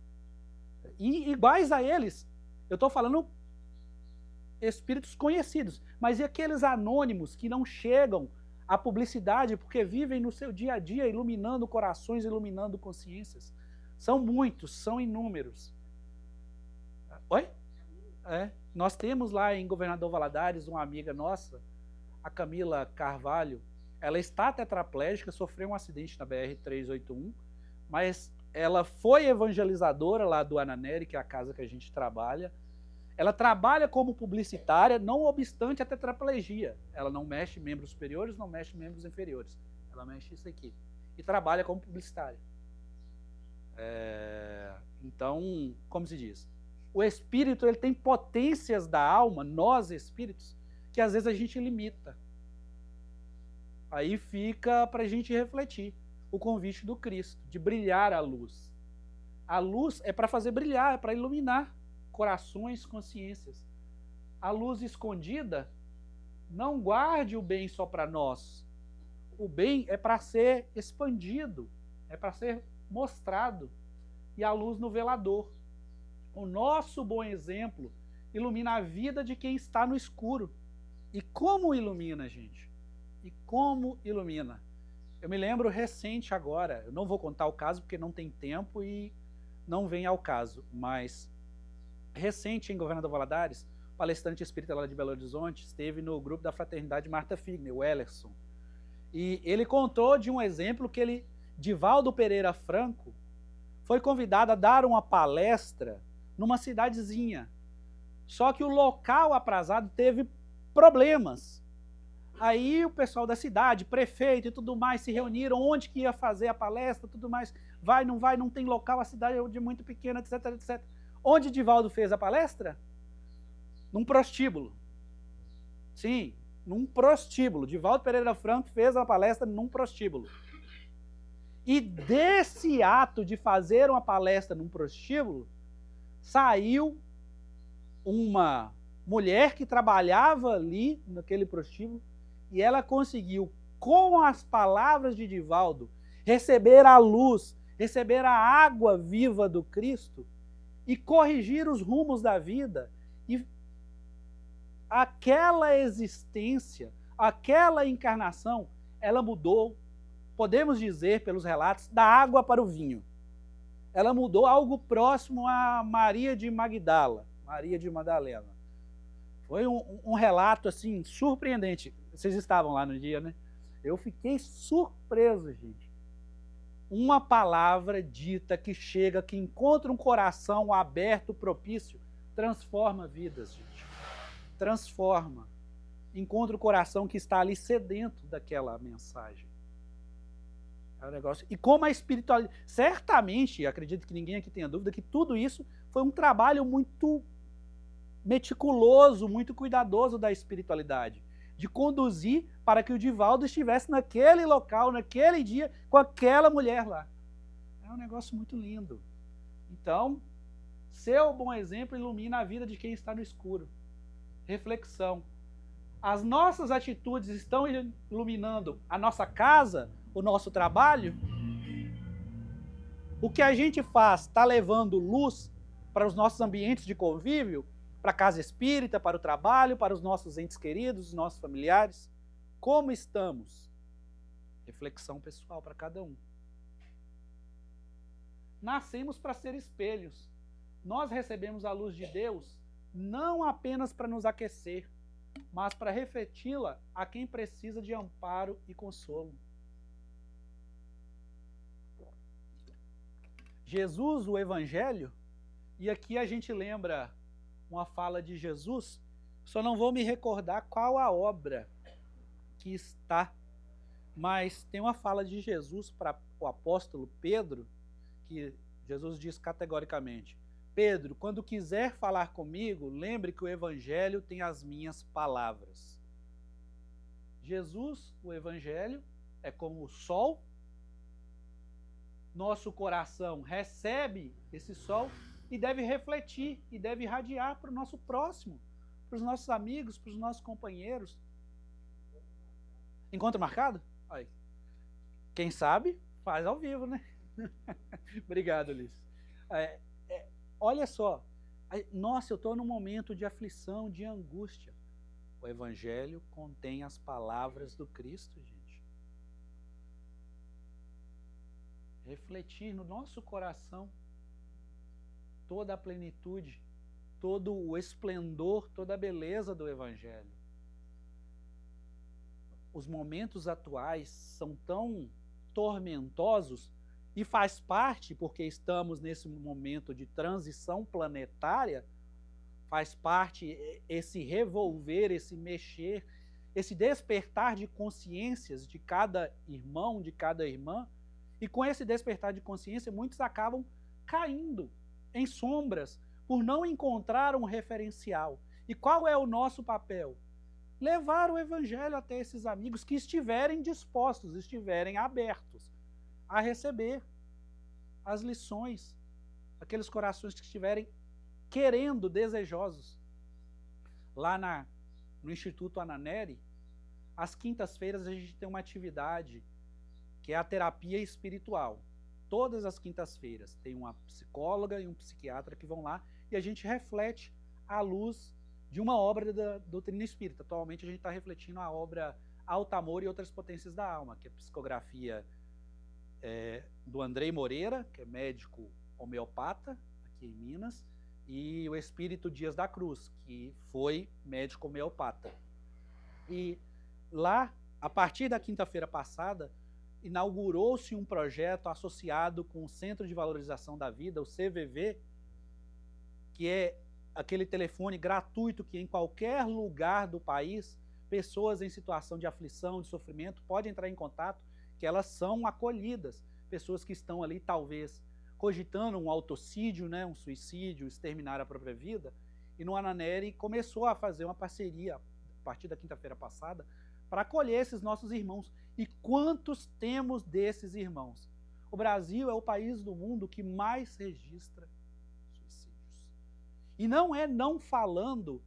E iguais a eles, eu estou falando espíritos conhecidos. Mas e aqueles anônimos que não chegam à publicidade porque vivem no seu dia a dia iluminando corações, iluminando consciências? São muitos, são inúmeros. Oi? Nós temos lá em Governador Valadares uma amiga nossa, a Camila Carvalho. Ela está tetraplégica, sofreu um acidente na BR-381, mas ela foi evangelizadora lá do Ananeri, que é a casa que a gente trabalha. Ela trabalha como publicitária, não obstante a tetraplegia. Ela não mexe membros superiores, não mexe membros inferiores. Ela mexe isso aqui. E trabalha como publicitária. Então, como se diz? O espírito, ele tem potências da alma, nós espíritos, que às vezes a gente limita. Aí fica para a gente refletir o convite do Cristo, de brilhar a luz. A luz é para fazer brilhar, é para iluminar corações, consciências. A luz escondida, não guarde o bem só para nós. O bem é para ser expandido, é para ser mostrado. E a luz no velador. O nosso bom exemplo ilumina a vida de quem está no escuro. E como ilumina, gente? E como ilumina? Eu me lembro recente agora, eu não vou contar o caso porque não tem tempo e não vem ao caso, mas recente em Governador Valadares, o palestrante espírita lá de Belo Horizonte esteve no grupo da Fraternidade Marta Figner, o Ellerson. E ele contou de um exemplo que Divaldo Pereira Franco, foi convidado a dar uma palestra numa cidadezinha. Só que o local aprazado teve problemas. Aí o pessoal da cidade, prefeito e tudo mais, se reuniram, onde que ia fazer a palestra, tudo mais, vai, não tem local, a cidade é muito pequena, etc, etc. Onde Divaldo fez a palestra? Num prostíbulo. Sim, num prostíbulo. Divaldo Pereira Franco fez a palestra num prostíbulo. E desse ato de fazer uma palestra num prostíbulo, saiu uma mulher que trabalhava ali, naquele prostíbulo, e ela conseguiu, com as palavras de Divaldo, receber a luz, receber a água viva do Cristo e corrigir os rumos da vida. E aquela existência, aquela encarnação, ela mudou, podemos dizer pelos relatos, da água para o vinho. Ela mudou algo próximo a Maria de Magdala, Maria de Madalena. Foi um relato assim surpreendente. Vocês estavam lá no dia, né? Eu fiquei surpreso, gente. Uma palavra dita que chega, que encontra um coração aberto, propício, transforma vidas, gente. Transforma. Encontra o coração que está ali sedento daquela mensagem. É um negócio. E como a espiritualidade... Certamente, acredito que ninguém aqui tenha dúvida, que tudo isso foi um trabalho muito meticuloso, muito cuidadoso da espiritualidade. De conduzir para que o Divaldo estivesse naquele local, naquele dia, com aquela mulher lá. É um negócio muito lindo. Então, seu bom exemplo ilumina a vida de quem está no escuro. Reflexão. As nossas atitudes estão iluminando a nossa casa, o nosso trabalho? O que a gente faz está levando luz para os nossos ambientes de convívio? Para a casa espírita, para o trabalho, para os nossos entes queridos, os nossos familiares? Como estamos? Reflexão pessoal para cada um. Nascemos para ser espelhos. Nós recebemos a luz de Deus não apenas para nos aquecer, mas para refleti-la a quem precisa de amparo e consolo. Jesus, o Evangelho, e aqui a gente lembra uma fala de Jesus, só não vou me recordar qual a obra que está, mas tem uma fala de Jesus para o apóstolo Pedro, que Jesus diz categoricamente: Pedro, quando quiser falar comigo, lembre que o Evangelho tem as minhas palavras. Jesus, o Evangelho, é como o sol. Nosso coração recebe esse sol e deve refletir, e deve irradiar para o nosso próximo, para os nossos amigos, para os nossos companheiros. Encontro marcado? Aí. Quem sabe, faz ao vivo, né? Obrigado, Ulisses. Olha só, Nossa, eu estou num momento de aflição, de angústia. O Evangelho contém as palavras do Cristo, gente. Refletir no nosso coração toda a plenitude, todo o esplendor, toda a beleza do Evangelho. Os momentos atuais são tão tormentosos e faz parte, porque estamos nesse momento de transição planetária, faz parte esse revolver, esse mexer, esse despertar de consciências de cada irmão, de cada irmã, e com esse despertar de consciência, muitos acabam caindo em sombras por não encontrar um referencial. E qual é o nosso papel? Levar o Evangelho até esses amigos que estiverem dispostos, estiverem abertos a receber as lições, aqueles corações que estiverem querendo, desejosos. Lá no Instituto Ananeri, às quintas-feiras a gente tem uma atividade que é a terapia espiritual. Todas as quintas-feiras tem uma psicóloga e um psiquiatra que vão lá e a gente reflete à luz de uma obra da doutrina espírita. Atualmente a gente está refletindo a obra Alto Amor e Outras Potências da Alma, que é a psicografia do Andrei Moreira, que é médico homeopata aqui em Minas, e o Espírito Dias da Cruz, que foi médico homeopata. E lá, a partir da quinta-feira passada, inaugurou-se um projeto associado com o Centro de Valorização da Vida, o CVV, que é aquele telefone gratuito que em qualquer lugar do país, pessoas em situação de aflição, de sofrimento, podem entrar em contato, que elas são acolhidas. Pessoas que estão ali, talvez, cogitando um autocídio, né, um suicídio, exterminar a própria vida. E no Ananeri começou a fazer uma parceria, a partir da quinta-feira passada, para acolher esses nossos irmãos. E quantos temos desses irmãos? O Brasil é o país do mundo que mais registra suicídios. E não é não falando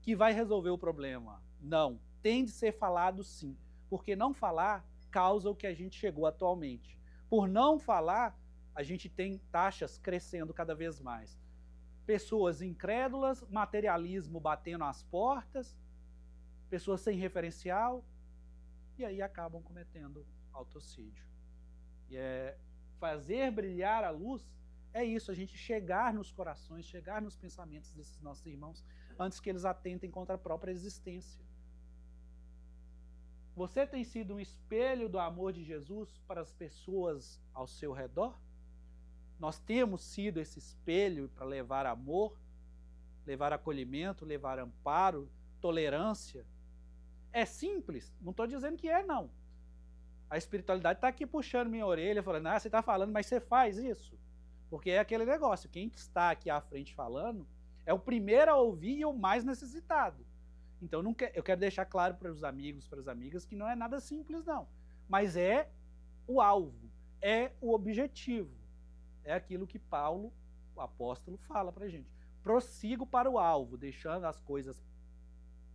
que vai resolver o problema. Não, tem de ser falado sim. Porque não falar causa o que a gente chegou atualmente. Por não falar, a gente tem taxas crescendo cada vez mais. Pessoas incrédulas, materialismo batendo as portas, pessoas sem referencial, e aí acabam cometendo autocídio. E fazer brilhar a luz é isso, a gente chegar nos corações, chegar nos pensamentos desses nossos irmãos, antes que eles atentem contra a própria existência. Você tem sido um espelho do amor de Jesus para as pessoas ao seu redor? Nós temos sido esse espelho para levar amor, levar acolhimento, levar amparo, tolerância. É simples, não estou dizendo que é, não. A espiritualidade está aqui puxando minha orelha, falando, você está falando, mas você faz isso. Porque é aquele negócio, quem está aqui à frente falando é o primeiro a ouvir e o mais necessitado. Então eu quero deixar claro para os amigos, para as amigas, que não é nada simples, não. Mas é o alvo, é o objetivo. É aquilo que Paulo, o apóstolo, fala para a gente. Prossigo para o alvo, deixando as coisas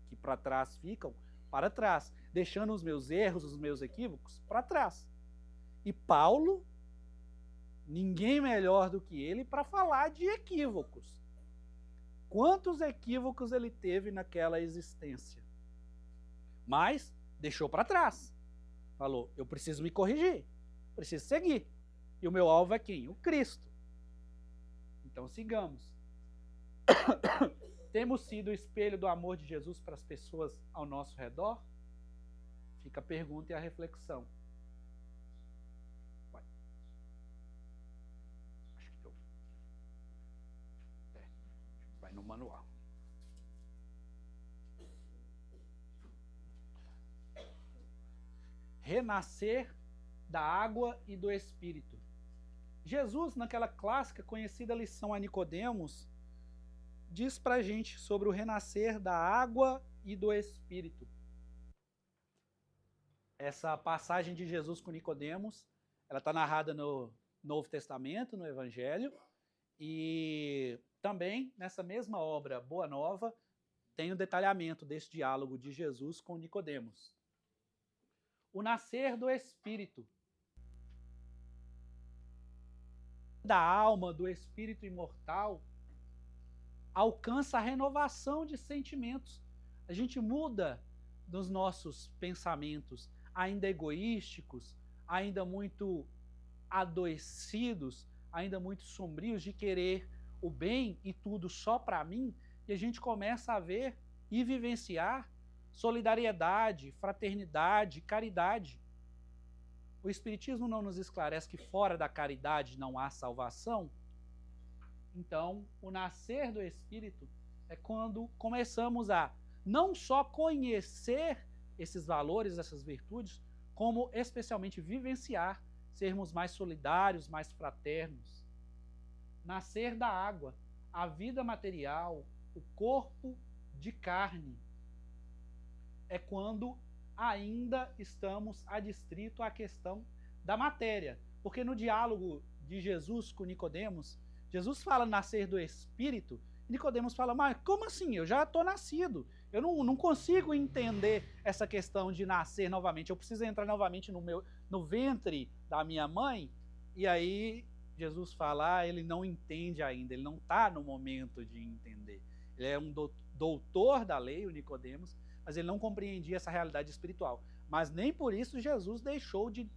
que para trás ficam, para trás. Deixando os meus erros, os meus equívocos, para trás. E Paulo, ninguém melhor do que ele para falar de equívocos. Quantos equívocos ele teve naquela existência? Mas deixou para trás. Falou, eu preciso me corrigir, preciso seguir. E o meu alvo é quem? O Cristo. Então sigamos. Temos sido o espelho do amor de Jesus para as pessoas ao nosso redor? Fica a pergunta e a reflexão. Vai. Acho que deu. Vai no manual. Renascer da água e do Espírito. Jesus, naquela clássica, conhecida lição a Nicodemos, diz pra gente sobre o renascer da água e do Espírito. Essa passagem de Jesus com Nicodemos, ela está narrada no Novo Testamento, no Evangelho, e também nessa mesma obra, Boa Nova, tem o detalhamento desse diálogo de Jesus com Nicodemos. O nascer do Espírito, da alma, do espírito imortal, alcança a renovação de sentimentos. A gente muda dos nossos pensamentos ainda egoísticos, ainda muito adoecidos, ainda muito sombrios de querer o bem e tudo só para mim, e a gente começa a ver e vivenciar solidariedade, fraternidade, caridade. O Espiritismo não nos esclarece que fora da caridade não há salvação? Então, o nascer do Espírito é quando começamos a não só conhecer esses valores, essas virtudes, como especialmente vivenciar, sermos mais solidários, mais fraternos. Nascer da água, a vida material, o corpo de carne, é quando ainda estamos adstritos à questão da matéria. Porque no diálogo de Jesus com Nicodemos, Jesus fala nascer do Espírito, e Nicodemos fala, mas como assim? Eu já estou nascido. Eu não consigo entender essa questão de nascer novamente. Eu preciso entrar novamente no ventre da minha mãe. E aí Jesus fala, ele não entende ainda, ele não está no momento de entender. Ele é um doutor da lei, o Nicodemos, mas ele não compreendia essa realidade espiritual. Mas nem por isso Jesus deixou de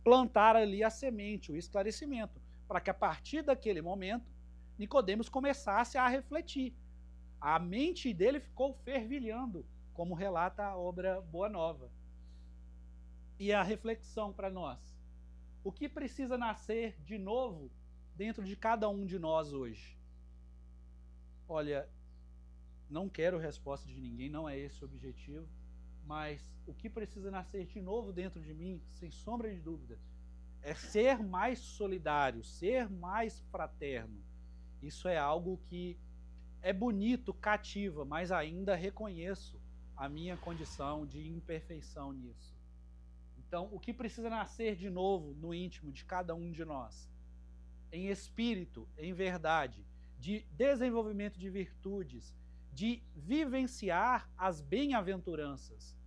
plantar ali a semente, o esclarecimento, para que a partir daquele momento Nicodemos começasse a refletir. A mente dele ficou fervilhando, como relata a obra Boa Nova. E a reflexão para nós. O que precisa nascer de novo dentro de cada um de nós hoje? Olha, não quero resposta de ninguém, não é esse o objetivo, mas o que precisa nascer de novo dentro de mim, sem sombra de dúvida, é ser mais solidário, ser mais fraterno. Isso é algo que é bonito, cativa, mas ainda reconheço a minha condição de imperfeição nisso. Então, o que precisa nascer de novo no íntimo de cada um de nós? Em espírito, em verdade, de desenvolvimento de virtudes, de vivenciar as bem-aventuranças,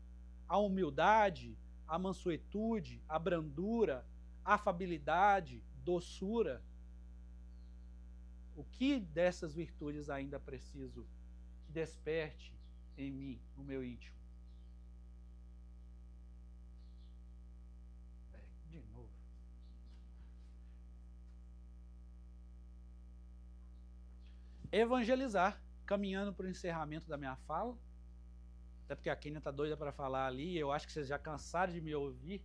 a humildade, a mansuetude, a brandura, a afabilidade, doçura. O que dessas virtudes ainda preciso que desperte em mim, no meu íntimo? De novo. Evangelizar, caminhando para o encerramento da minha fala, até porque a Kênia está doida para falar ali, eu acho que vocês já cansaram de me ouvir.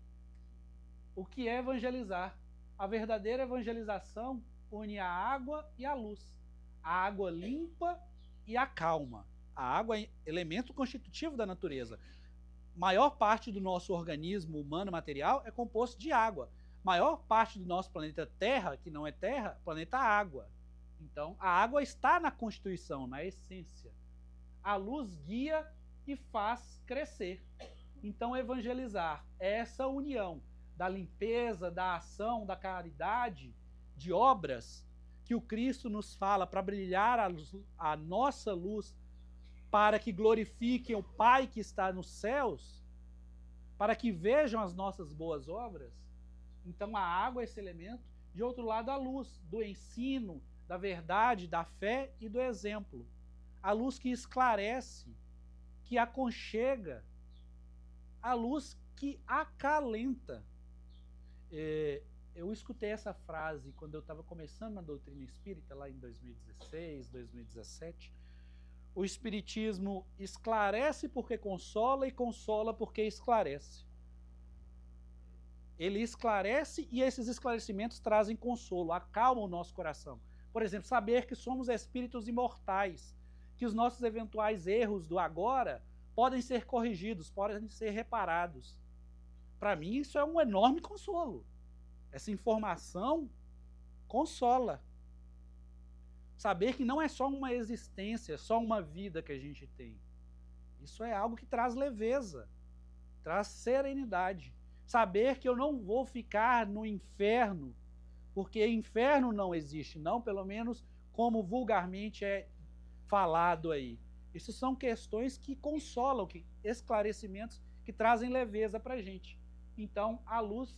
O que é evangelizar? A verdadeira evangelização une a água e a luz. A água limpa e a calma. A água é elemento constitutivo da natureza. Maior parte do nosso organismo humano material é composto de água. Maior parte do nosso planeta Terra, que não é Terra, planeta água. Então, a água está na constituição, na essência. A luz guia e faz crescer. Então, evangelizar é essa união da limpeza, da ação, da caridade, de obras que o Cristo nos fala para brilhar a nossa luz, para que glorifiquem o Pai que está nos céus, para que vejam as nossas boas obras. Então a água é esse elemento. De outro lado, a luz do ensino, da verdade, da fé e do exemplo. A luz que esclarece, que aconchega, a luz que acalenta. Eu escutei essa frase quando eu estava começando na doutrina espírita, lá em 2016, 2017. O Espiritismo esclarece porque consola e consola porque esclarece. Ele esclarece e esses esclarecimentos trazem consolo, acalmam o nosso coração. Por exemplo, saber que somos espíritos imortais, que os nossos eventuais erros do agora podem ser corrigidos, podem ser reparados. Para mim, isso é um enorme consolo. Essa informação consola. Saber que não é só uma existência, só uma vida que a gente tem. Isso é algo que traz leveza, traz serenidade. Saber que eu não vou ficar no inferno, porque inferno não existe, não, pelo menos como vulgarmente é falado aí. Isso são questões que consolam, esclarecimentos que trazem leveza para a gente. Então, a luz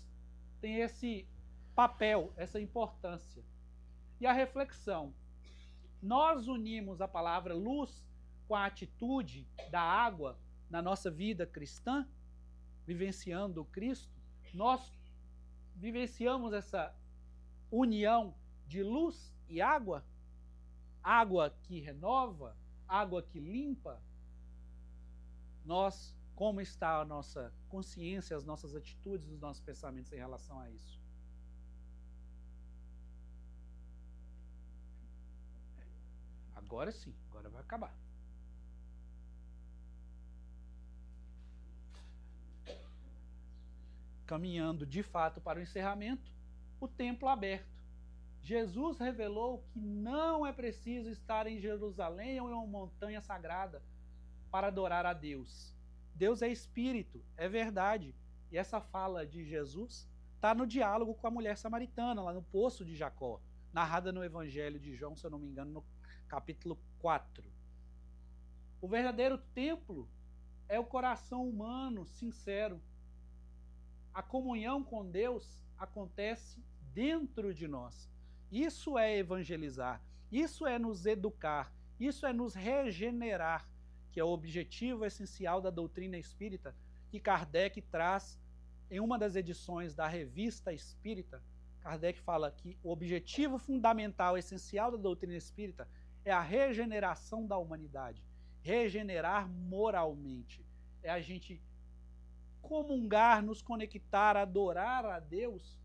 tem esse papel, essa importância. E a reflexão. nós unimos a palavra luz com a atitude da água na nossa vida cristã, vivenciando o Cristo, nós vivenciamos essa união de luz e água, água que renova, água que limpa. Nós, como está a nossa consciência, as nossas atitudes, os nossos pensamentos em relação a isso? Agora sim, agora vai acabar. Caminhando de fato para o encerramento, o templo aberto. Jesus revelou que não é preciso estar em Jerusalém ou em uma montanha sagrada para adorar a Deus. Deus é espírito, é verdade. E essa fala de Jesus está no diálogo com a mulher samaritana, lá no poço de Jacó, narrada no Evangelho de João, se eu não me engano, no capítulo 4. O verdadeiro templo é o coração humano sincero. A comunhão com Deus acontece dentro de nós. Isso é evangelizar, isso é nos educar, isso é nos regenerar, que é o objetivo essencial da doutrina espírita que Kardec traz em uma das edições da Revista Espírita. Kardec fala que o objetivo fundamental, essencial da doutrina espírita é a regeneração da humanidade, regenerar moralmente. É a gente comungar, nos conectar, adorar a Deus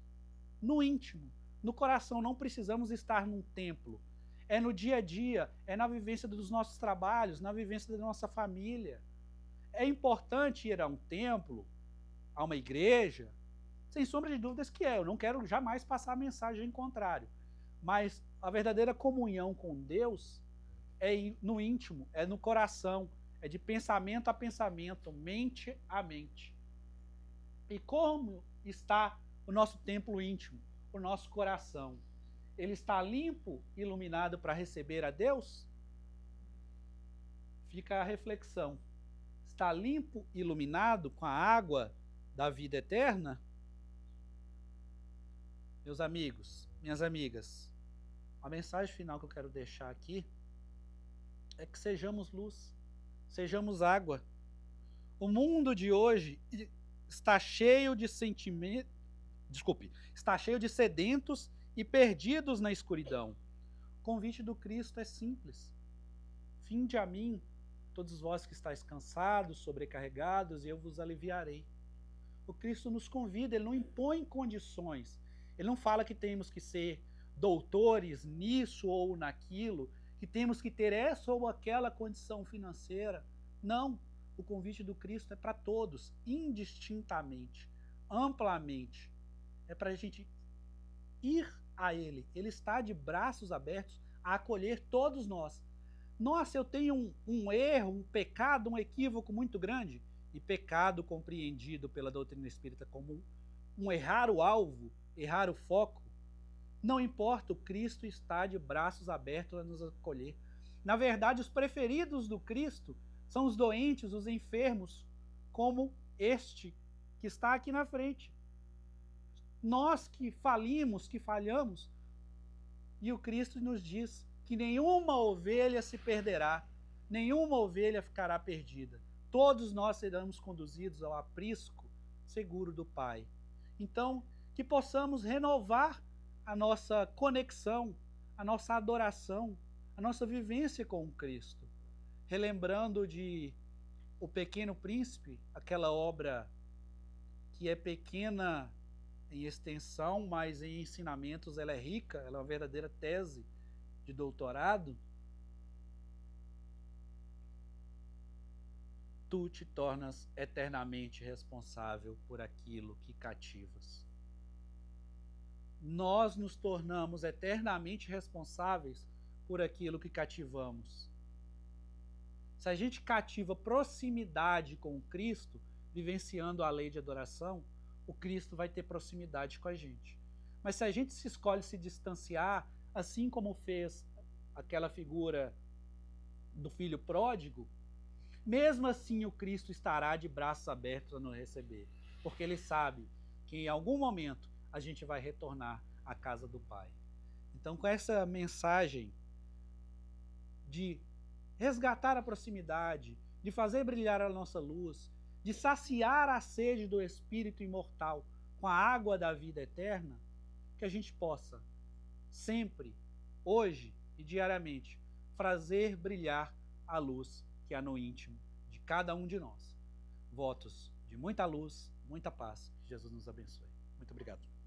no íntimo, no coração. Não precisamos estar num templo. É no dia a dia, é na vivência dos nossos trabalhos, na vivência da nossa família. É importante ir a um templo, a uma igreja, sem sombra de dúvidas que é. Eu não quero jamais passar a mensagem contrária. Mas a verdadeira comunhão com Deus é no íntimo, é no coração, é de pensamento a pensamento, mente a mente. E como está o nosso templo íntimo, o nosso coração? Ele está limpo, iluminado para receber a Deus? Fica a reflexão. Está limpo, iluminado com a água da vida eterna? Meus amigos, minhas amigas, a mensagem final que eu quero deixar aqui é que sejamos luz, sejamos água. O mundo de hoje está cheio de está cheio de sedentos e perdidos na escuridão. O convite do Cristo é simples. Vinde a mim, todos vós que estáis cansados, sobrecarregados, e eu vos aliviarei. O Cristo nos convida, ele não impõe condições. Ele não fala que temos que ser doutores nisso ou naquilo, que temos que ter essa ou aquela condição financeira. Não. O convite do Cristo é para todos, indistintamente, amplamente. É para a gente ir a Ele. Ele está de braços abertos a acolher todos nós. Nossa, eu tenho um erro, um pecado, um equívoco muito grande. E pecado compreendido pela doutrina espírita como um errar o alvo, errar o foco. Não importa, o Cristo está de braços abertos a nos acolher. Na verdade, os preferidos do Cristo são os doentes, os enfermos, como este que está aqui na frente. Nós que falimos, que falhamos, e o Cristo nos diz que nenhuma ovelha se perderá, nenhuma ovelha ficará perdida. Todos nós seremos conduzidos ao aprisco seguro do Pai. Então, que possamos renovar a nossa conexão, a nossa adoração, a nossa vivência com o Cristo. Relembrando de O Pequeno Príncipe, aquela obra que é pequena em extensão, mas em ensinamentos ela é rica, ela é uma verdadeira tese de doutorado. Tu te tornas eternamente responsável por aquilo que cativas. Nós nos tornamos eternamente responsáveis por aquilo que cativamos. Se a gente cativa proximidade com o Cristo, vivenciando a lei de adoração, o Cristo vai ter proximidade com a gente. Mas se a gente se escolhe se distanciar, assim como fez aquela figura do filho pródigo, mesmo assim o Cristo estará de braços abertos a nos receber, porque ele sabe que em algum momento a gente vai retornar à casa do Pai. Então, com essa mensagem de resgatar a proximidade, de fazer brilhar a nossa luz, de saciar a sede do Espírito imortal com a água da vida eterna, que a gente possa sempre, hoje e diariamente, fazer brilhar a luz que há no íntimo de cada um de nós. Votos de muita luz, muita paz. Que Jesus nos abençoe. Muito obrigado.